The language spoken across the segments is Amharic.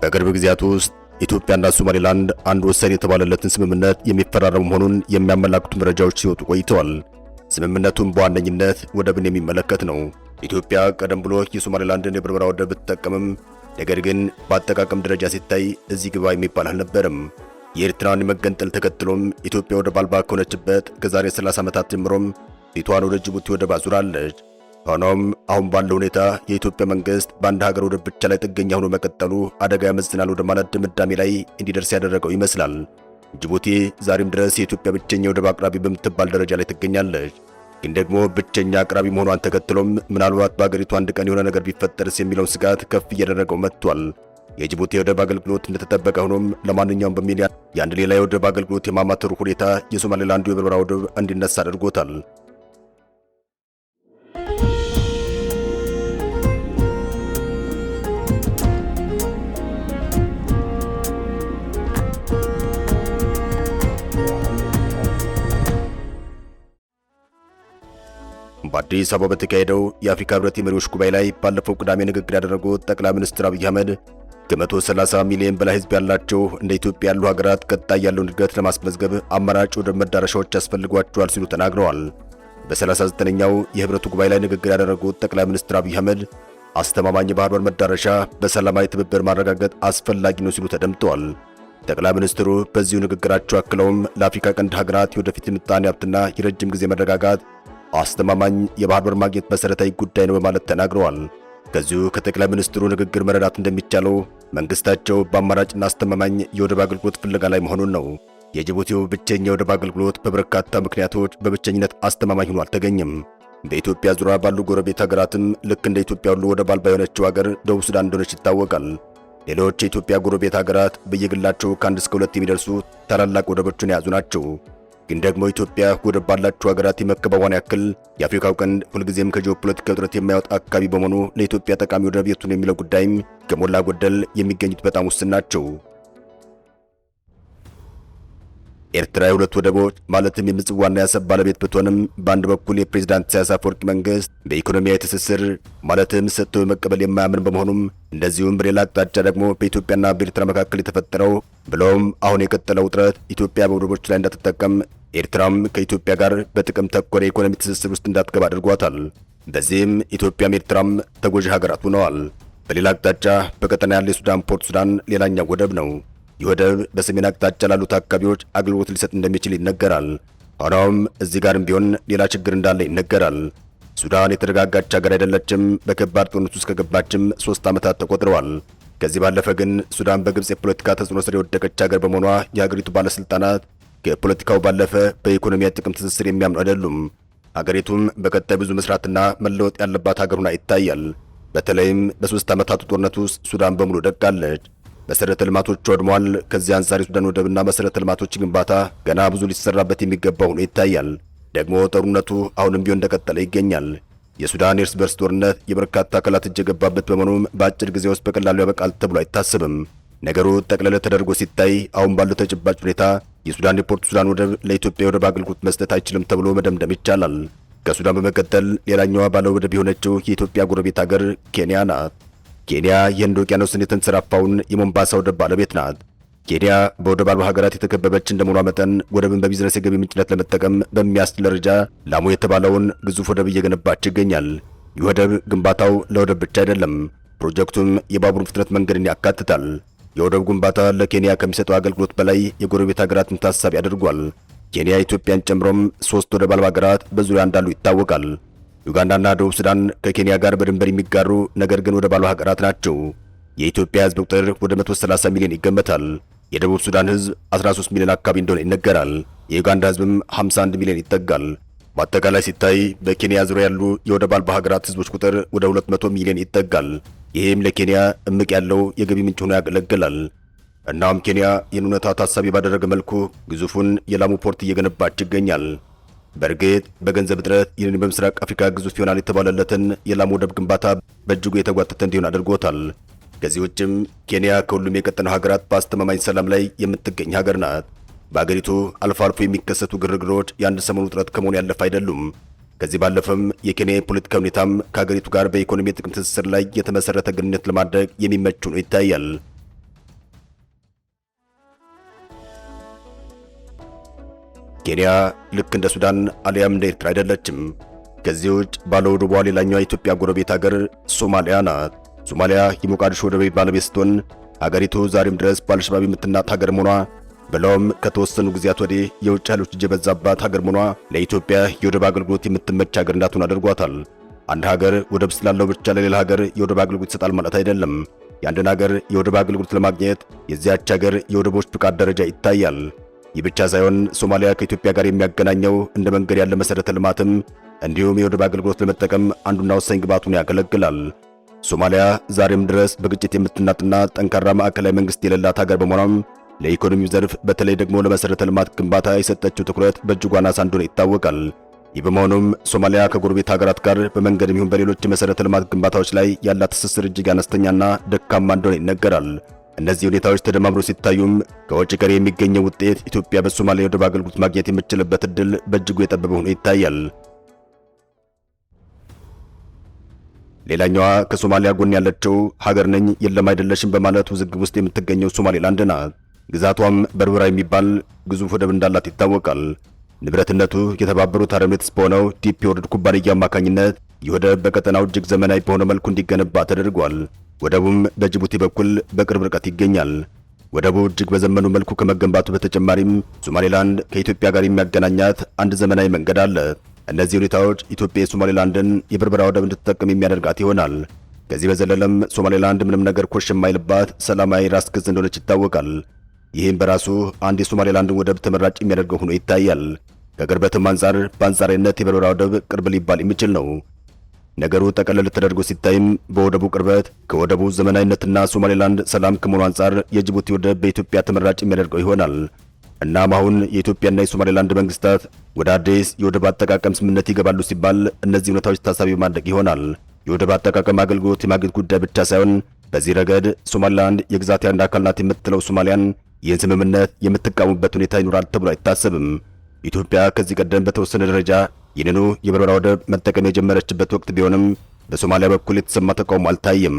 በቅርብ ጊዜያት ውስጥ ኢትዮጵያና ሶማሌላንድ አንድ ወሳኝ የተባለለትን ስምምነት የሚፈራረሙ መሆኑን የሚያመላክቱ መረጃዎች ሲወጡ ቆይተዋል። ስምምነቱም በዋነኝነት ወደብን የሚመለከት ነው። ኢትዮጵያ ቀደም ብሎ የሶማሌላንድን የበርበራ ወደብ ብትጠቀምም ነገር ግን በአጠቃቀም ደረጃ ሲታይ እዚህ ግባ የሚባል አልነበረም። የኤርትራን መገንጠል ተከትሎም ኢትዮጵያ ወደብ አልባ ከሆነችበት ከዛሬ 30 ዓመታት ጀምሮም ፊቷን ወደ ጅቡቲ ወደብ አዙራለች። ሆኖም አሁን ባለው ሁኔታ የኢትዮጵያ መንግስት በአንድ ሀገር ወደብ ብቻ ላይ ጥገኛ ሆኖ መቀጠሉ አደጋ ያመዝናል ወደ ማለት ድምዳሜ ላይ እንዲደርስ ያደረገው ይመስላል። ጅቡቲ ዛሬም ድረስ የኢትዮጵያ ብቸኛ ወደብ አቅራቢ በምትባል ደረጃ ላይ ትገኛለች። ግን ደግሞ ብቸኛ አቅራቢ መሆኗን ተከትሎም ምናልባት በአገሪቱ አንድ ቀን የሆነ ነገር ቢፈጠርስ የሚለውን ስጋት ከፍ እያደረገው መጥቷል። የጅቡቲ የወደብ አገልግሎት እንደተጠበቀ ሆኖም ለማንኛውም በሚል የአንድ ሌላ የወደብ አገልግሎት የማማተሩ ሁኔታ የሶማሌላንዱ የበርበራ ወደብ እንዲነሳ አድርጎታል። በአዲስ አበባ በተካሄደው የአፍሪካ ህብረት የመሪዎች ጉባኤ ላይ ባለፈው ቅዳሜ ንግግር ያደረጉት ጠቅላይ ሚኒስትር አብይ አህመድ ከ130 ሚሊዮን በላይ ህዝብ ያላቸው እንደ ኢትዮጵያ ያሉ ሀገራት ቀጣይ ያለውን እድገት ለማስመዝገብ አማራጭ ወደብ መዳረሻዎች ያስፈልጓቸዋል ሲሉ ተናግረዋል። በ39ኛው የህብረቱ ጉባኤ ላይ ንግግር ያደረጉት ጠቅላይ ሚኒስትር አብይ አህመድ አስተማማኝ የባህር በር መዳረሻ በሰላማዊ ትብብር ማረጋገጥ አስፈላጊ ነው ሲሉ ተደምጠዋል። ጠቅላይ ሚኒስትሩ በዚሁ ንግግራቸው አክለውም ለአፍሪካ ቀንድ ሀገራት የወደፊት ምጣኔ ሀብትና የረጅም ጊዜ መረጋጋት አስተማማኝ የባህር በር ማግኘት መሰረታዊ ጉዳይ ነው በማለት ተናግረዋል። ከዚሁ ከጠቅላይ ሚኒስትሩ ንግግር መረዳት እንደሚቻለው መንግስታቸው በአማራጭና አስተማማኝ የወደብ አገልግሎት ፍለጋ ላይ መሆኑን ነው። የጅቡቲው ብቸኛ የወደብ አገልግሎት በበርካታ ምክንያቶች በብቸኝነት አስተማማኝ ሆኖ አልተገኘም። በኢትዮጵያ ዙሪያ ባሉ ጎረቤት ሀገራትም ልክ እንደ ኢትዮጵያ ሁሉ ወደብ አልባ የሆነችው ሀገር ደቡብ ሱዳን እንደሆነች ይታወቃል። ሌሎች የኢትዮጵያ ጎረቤት ሀገራት በየግላቸው ከ1 እስከ 2 የሚደርሱ ታላላቅ ወደቦችን የያዙ ናቸው። ግን ደግሞ ኢትዮጵያ ወደብ ባላቸው ሀገራት የመከባቧን ያክል የአፍሪካው ቀንድ ሁልጊዜም ከጂኦፖለቲካ ውጥረት የማይወጣ አካባቢ በመሆኑ ለኢትዮጵያ ጠቃሚ ወደብ የቱ ነው የሚለው ጉዳይም ከሞላ ጎደል የሚገኙት በጣም ውስን ናቸው። ኤርትራ የሁለት ወደቦች ማለትም የምጽዋና የአሰብ ባለቤት ብትሆንም በአንድ በኩል የፕሬዝዳንት ኢሳያስ አፈወርቂ መንግስት በኢኮኖሚያዊ ትስስር ማለትም ሰጥቶ በመቀበል የማያምን በመሆኑም እንደዚሁም በሌላ አቅጣጫ ደግሞ በኢትዮጵያና በኤርትራ መካከል የተፈጠረው ብለውም አሁን የቀጠለው ውጥረት ኢትዮጵያ በወደቦች ላይ እንዳትጠቀም ኤርትራም ከኢትዮጵያ ጋር በጥቅም ተኮር የኢኮኖሚ ትስስር ውስጥ እንዳትገባ አድርጓታል። በዚህም ኢትዮጵያም ኤርትራም ተጎጂ ሀገራት ሆነዋል። በሌላ አቅጣጫ በቀጠና ያለ የሱዳን ፖርት ሱዳን ሌላኛው ወደብ ነው። ይህ ወደብ በሰሜን አቅጣጫ ላሉት አካባቢዎች አገልግሎት ሊሰጥ እንደሚችል ይነገራል። ሆኖም እዚህ ጋርም ቢሆን ሌላ ችግር እንዳለ ይነገራል። ሱዳን የተረጋጋች ሀገር አይደለችም። በከባድ ጦርነት ውስጥ ከገባችም 3 ዓመታት ተቆጥረዋል። ከዚህ ባለፈ ግን ሱዳን በግብጽ የፖለቲካ ተጽዕኖ ስር የወደቀች ሀገር በመሆኗ የሀገሪቱ ባለስልጣናት ከፖለቲካው ባለፈ በኢኮኖሚያ ጥቅም ትስስር የሚያምኑ አይደሉም። ሀገሪቱም በቀጣይ ብዙ መስራትና መለወጥ ያለባት ሀገር ሆና ይታያል። በተለይም በ3 ዓመታቱ ጦርነት ውስጥ ሱዳን በሙሉ ደቃለች። መሰረተ ልማቶች ወድመዋል። ከዚህ አንጻር የሱዳን ወደብና መሰረተ ልማቶች ግንባታ ገና ብዙ ሊሰራበት የሚገባው ሆኖ ይታያል። ደግሞ ጦርነቱ አሁንም ቢሆን እንደቀጠለ ይገኛል። የሱዳን የእርስ በርስ ጦርነት የበርካታ አካላት እጅ የገባበት በመሆኑም በአጭር ጊዜ ውስጥ በቀላሉ ያበቃል ተብሎ አይታሰብም። ነገሩ ጠቅለለ ተደርጎ ሲታይ አሁን ባለው ተጨባጭ ሁኔታ የሱዳን የፖርት ሱዳን ወደብ ለኢትዮጵያ የወደብ አገልግሎት መስጠት አይችልም ተብሎ መደምደም ይቻላል። ከሱዳን በመቀጠል ሌላኛዋ ባለ ወደብ የሆነችው የኢትዮጵያ ጎረቤት ሀገር ኬንያ ናት። ኬንያ የህንድ ውቅያኖስን የተንሰራፋውን የሞምባሳ ወደብ ባለቤት ናት። ኬንያ በወደብ አልባ ሀገራት የተከበበች እንደመሆኗ መጠን ወደብን በቢዝነስ የገቢ ምንጭነት ለመጠቀም በሚያስችል ደረጃ ላሙ የተባለውን ግዙፍ ወደብ እየገነባች ይገኛል። ይህ ወደብ ግንባታው ለወደብ ብቻ አይደለም፣ ፕሮጀክቱም የባቡር ፍጥነት መንገድን ያካትታል። የወደብ ግንባታ ለኬንያ ከሚሰጠው አገልግሎት በላይ የጎረቤት ሀገራትን ታሳቢ አድርጓል። ኬንያ ኢትዮጵያን ጨምሮም 3 ወደብ አልባ ሀገራት በዙሪያ እንዳሉ ይታወቃል። ዩጋንዳና ደቡብ ሱዳን ከኬንያ ጋር በድንበር የሚጋሩ ነገር ግን ወደብ አልባ ሀገራት ናቸው። የኢትዮጵያ ህዝብ ቁጥር ወደ 130 ሚሊዮን ይገመታል። የደቡብ ሱዳን ህዝብ 13 ሚሊዮን አካባቢ እንደሆነ ይነገራል። የዩጋንዳ ህዝብም 51 ሚሊዮን ይጠጋል። በአጠቃላይ ሲታይ በኬንያ ዙሪያ ያሉ የወደብ አልባ ሀገራት ህዝቦች ቁጥር ወደ 200 ሚሊዮን ይጠጋል። ይህም ለኬንያ እምቅ ያለው የገቢ ምንጭ ሆኖ ያገለግላል። እናም ኬንያ ይህን እውነታ ታሳቢ ባደረገ መልኩ ግዙፉን የላሙ ፖርት እየገነባች ይገኛል። በእርግጥ በገንዘብ እጥረት ይህንን በምስራቅ አፍሪካ ግዙፍ ይሆናል የተባለለትን የላሙ ወደብ ግንባታ በእጅጉ የተጓተተ እንዲሆን አድርጎታል። ከዚህ ውጭም ኬንያ ከሁሉም የቀጠናው ሀገራት በአስተማማኝ ሰላም ላይ የምትገኝ ሀገር ናት። በአገሪቱ አልፎ አልፎ የሚከሰቱ ግርግሮች የአንድ ሰሞኑ ውጥረት ከመሆኑ ያለፈ አይደሉም። ከዚህ ባለፈም የኬንያ የፖለቲካ ሁኔታም ከሀገሪቱ ጋር በኢኮኖሚ ጥቅም ትስስር ላይ የተመሰረተ ግንኙነት ለማድረግ የሚመች ሆኖ ይታያል። ኬንያ ልክ እንደ ሱዳን አሊያም እንደ ኤርትራ አይደለችም። ከዚህ ውጭ ባለወደቧ ሌላኛዋ የኢትዮጵያ ጎረቤት ሀገር ሶማሊያ ናት። ሶማሊያ የሞቃዲሾ ወደብ ባለቤት ስትሆን ሀገሪቱ ዛሬም ድረስ በአልሸባብ የምትናጥ ሀገር መሆኗ ብለውም ከተወሰኑ ጊዜያት ወዲህ የውጭ ኃይሎች እጅ የበዛባት ሀገር መሆኗ ለኢትዮጵያ የወደብ አገልግሎት የምትመች ሀገር እንዳትሆን አድርጓታል። አንድ ሀገር ወደብ ስላለው ብቻ ለሌላ ሀገር የወደብ አገልግሎት ይሰጣል ማለት አይደለም። የአንድን ሀገር የወደብ አገልግሎት ለማግኘት የዚያች ሀገር የወደቦች ፍቃድ ደረጃ ይታያል። ይህ ብቻ ሳይሆን ሶማሊያ ከኢትዮጵያ ጋር የሚያገናኘው እንደ መንገድ ያለ መሰረተ ልማትም እንዲሁም የወደብ አገልግሎት ለመጠቀም አንዱና ወሳኝ ግብዓቱን ያገለግላል። ሶማሊያ ዛሬም ድረስ በግጭት የምትናጥና ጠንካራ ማዕከላዊ መንግስት የሌላት ሀገር በመሆኗም ለኢኮኖሚው ዘርፍ በተለይ ደግሞ ለመሰረተ ልማት ግንባታ የሰጠችው ትኩረት በእጅጉ አናሳ እንደሆነ ይታወቃል። ይህ በመሆኑም ሶማሊያ ከጎረቤት ሀገራት ጋር በመንገድም ይሁን በሌሎች የመሰረተ ልማት ግንባታዎች ላይ ያላት ትስስር እጅግ አነስተኛና ደካማ እንደሆነ ይነገራል። እነዚህ ሁኔታዎች ተደማምሮ ሲታዩም ከውጭ ቀሪ የሚገኘው ውጤት ኢትዮጵያ በሶማሊያ የወደብ አገልግሎት ማግኘት የምትችልበት እድል በእጅጉ የጠበበ ሆኖ ይታያል። ሌላኛዋ ከሶማሊያ ጎን ያለችው ሀገር ነኝ የለም አይደለሽም በማለት ውዝግብ ውስጥ የምትገኘው ሶማሌላንድ ናት። ግዛቷም በርበራ የሚባል ግዙፍ ወደብ እንዳላት ይታወቃል። ንብረትነቱ የተባበሩት አረብ ኤሚሬትስ በሆነው ዲፒ ወርልድ ኩባንያ አማካኝነት ይህ ወደብ በቀጠናው እጅግ ዘመናዊ በሆነ መልኩ እንዲገነባ ተደርጓል። ወደቡም በጅቡቲ በኩል በቅርብ ርቀት ይገኛል። ወደቡ እጅግ በዘመኑ መልኩ ከመገንባቱ በተጨማሪም ሶማሌላንድ ከኢትዮጵያ ጋር የሚያገናኛት አንድ ዘመናዊ መንገድ አለ። እነዚህ ሁኔታዎች ኢትዮጵያ የሶማሌላንድን የበርበራ ወደብ እንድትጠቀም የሚያደርጋት ይሆናል። ከዚህ በዘለለም ሶማሌላንድ ምንም ነገር ኮሽ የማይልባት ሰላማዊ ራስ ገዝ እንደሆነች ይታወቃል። ይህም በራሱ አንድ የሶማሌላንድን ወደብ ተመራጭ የሚያደርገው ሆኖ ይታያል። ከቅርበትም አንጻር በአንጻራዊነት የበርበራ ወደብ ቅርብ ሊባል የሚችል ነው። ነገሩ ጠቀለል ተደርጎ ሲታይም በወደቡ ቅርበት ከወደቡ ዘመናዊነትና ሶማሌላንድ ሰላም ከመሆኑ አንጻር የጅቡቲ ወደብ በኢትዮጵያ ተመራጭ የሚያደርገው ይሆናል። እናም አሁን የኢትዮጵያና የሶማሌላንድ መንግስታት ወደ አዲስ የወደብ አጠቃቀም ስምምነት ይገባሉ ሲባል እነዚህ ሁኔታዎች ታሳቢ ማድረግ ይሆናል። የወደብ አጠቃቀም አገልግሎት የማግኘት ጉዳይ ብቻ ሳይሆን በዚህ ረገድ ሶማሌላንድ የግዛት አንድ አካል ናት የምትለው ሶማሊያን ይህን ስምምነት የምትቃወሙበት ሁኔታ ይኖራል ተብሎ አይታሰብም። ኢትዮጵያ ከዚህ ቀደም በተወሰነ ደረጃ ይህንኑ የበርበራ ወደብ መጠቀም የጀመረችበት ወቅት ቢሆንም በሶማሊያ በኩል የተሰማ ተቃውሞ አልታየም።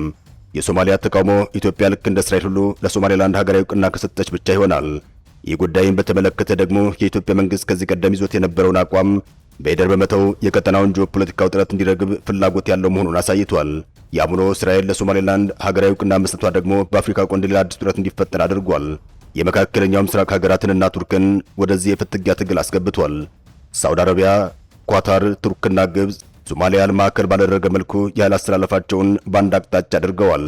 የሶማሊያ ተቃውሞ ኢትዮጵያ ልክ እንደ እስራኤል ሁሉ ለሶማሌላንድ ሀገራዊ እውቅና ከሰጠች ብቻ ይሆናል። ይህ ጉዳይን በተመለከተ ደግሞ የኢትዮጵያ መንግስት ከዚህ ቀደም ይዞት የነበረውን አቋም በሂደር በመተው የቀጠናውን ጂኦፖለቲካዊ ውጥረት እንዲረግብ ፍላጎት ያለው መሆኑን አሳይቷል። ያም ሆኖ እስራኤል ለሶማሌላንድ ሀገራዊ እውቅና መስጠቷ ደግሞ በአፍሪካ ቀንድ ሌላ አዲስ ውጥረት እንዲፈጠር አድርጓል። የመካከለኛው ምስራቅ ሀገራትንና ቱርክን ወደዚህ የፍትጊያ ትግል አስገብቷል። ሳውዲ አረቢያ፣ ኳታር፣ ቱርክና ግብጽ ሶማሊያን ማዕከል ባደረገ መልኩ የኃይል አስተላለፋቸውን በአንድ አቅጣጫ አድርገዋል።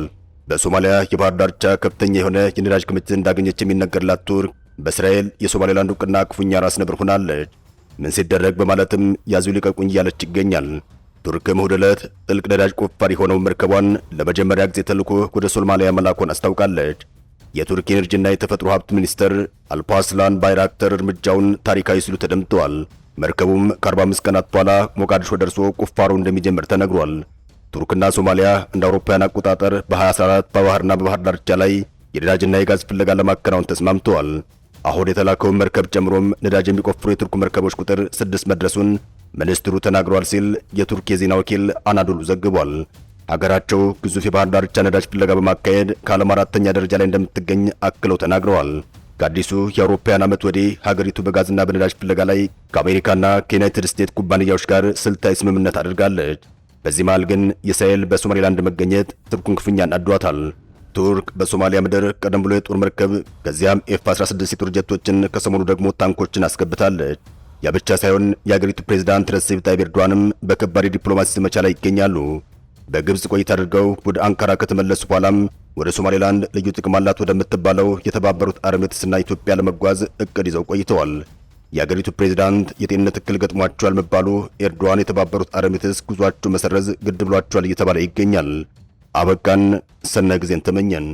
በሶማሊያ የባህር ዳርቻ ከፍተኛ የሆነ የነዳጅ ክምችት እንዳገኘች የሚነገርላት ቱርክ በእስራኤል የሶማሌላንድ እውቅና ክፉኛ ራስ ነብር ሆናለች። ምን ሲደረግ በማለትም ያዙ ሊቀቁኝ እያለች ይገኛል። ቱርክም እሁድ ዕለት ጥልቅ ነዳጅ ቆፋሪ የሆነው መርከቧን ለመጀመሪያ ጊዜ ተልኮ ወደ ሶማሊያ መላኳን አስታውቃለች። የቱርክ ኤነርጂና የተፈጥሮ ሀብት ሚኒስተር አልፓስላን ባይራክተር እርምጃውን ታሪካዊ ሲሉ ተደምጠዋል። መርከቡም ከ45 ቀናት በኋላ ሞቃዲሾ ደርሶ ቁፋሮ እንደሚጀምር ተነግሯል። ቱርክና ሶማሊያ እንደ አውሮፓውያን አቆጣጠር በ2014 በባህርና በባህር ዳርቻ ላይ የነዳጅና የጋዝ ፍለጋ ለማከናወን ተስማምተዋል። አሁን የተላከውን መርከብ ጨምሮም ነዳጅ የሚቆፍሩ የቱርክ መርከቦች ቁጥር 6 መድረሱን ሚኒስትሩ ተናግሯል ሲል የቱርክ የዜና ወኪል አናዶሉ ዘግቧል። ሀገራቸው ግዙፍ የባህር ዳርቻ ነዳጅ ፍለጋ በማካሄድ ከዓለም 4ኛ ደረጃ ላይ እንደምትገኝ አክለው ተናግረዋል። ከአዲሱ የአውሮፓውያን ዓመት ወዲህ ሀገሪቱ በጋዝና በነዳጅ ፍለጋ ላይ ከአሜሪካና ከዩናይትድ ስቴትስ ኩባንያዎች ጋር ስልታዊ ስምምነት አድርጋለች። በዚህ መሃል ግን የእስራኤል በሶማሌላንድ መገኘት ቱርኩን ክፉኛ አናዷታል። ቱርክ በሶማሊያ ምድር ቀደም ብሎ የጦር መርከብ ከዚያም ኤፍ-16 የጦር ጀቶችን ከሰሞኑ ደግሞ ታንኮችን አስገብታለች። ያ ብቻ ሳይሆን የአገሪቱ ፕሬዝዳንት ረሲፕ ታይብ ኤርዶዋንም በከባድ ዲፕሎማሲ ዘመቻ ላይ ይገኛሉ። በግብጽ ቆይታ አድርገው ወደ አንካራ ከተመለሱ በኋላም ወደ ሶማሌላንድ ልዩ ጥቅም አላት ወደምትባለው የተባበሩት አረብ ኤሚሬትስና ኢትዮጵያ ለመጓዝ እቅድ ይዘው ቆይተዋል። የአገሪቱ ፕሬዝዳንት የጤንነት እክል ገጥሟቸዋል መባሉ ኤርዶዋን የተባበሩት አረብ ኤሚሬትስ ጉዟቸው መሰረዝ ግድ ብሏቸዋል እየተባለ ይገኛል። አበቃን። ሰናይ ጊዜን ተመኘን።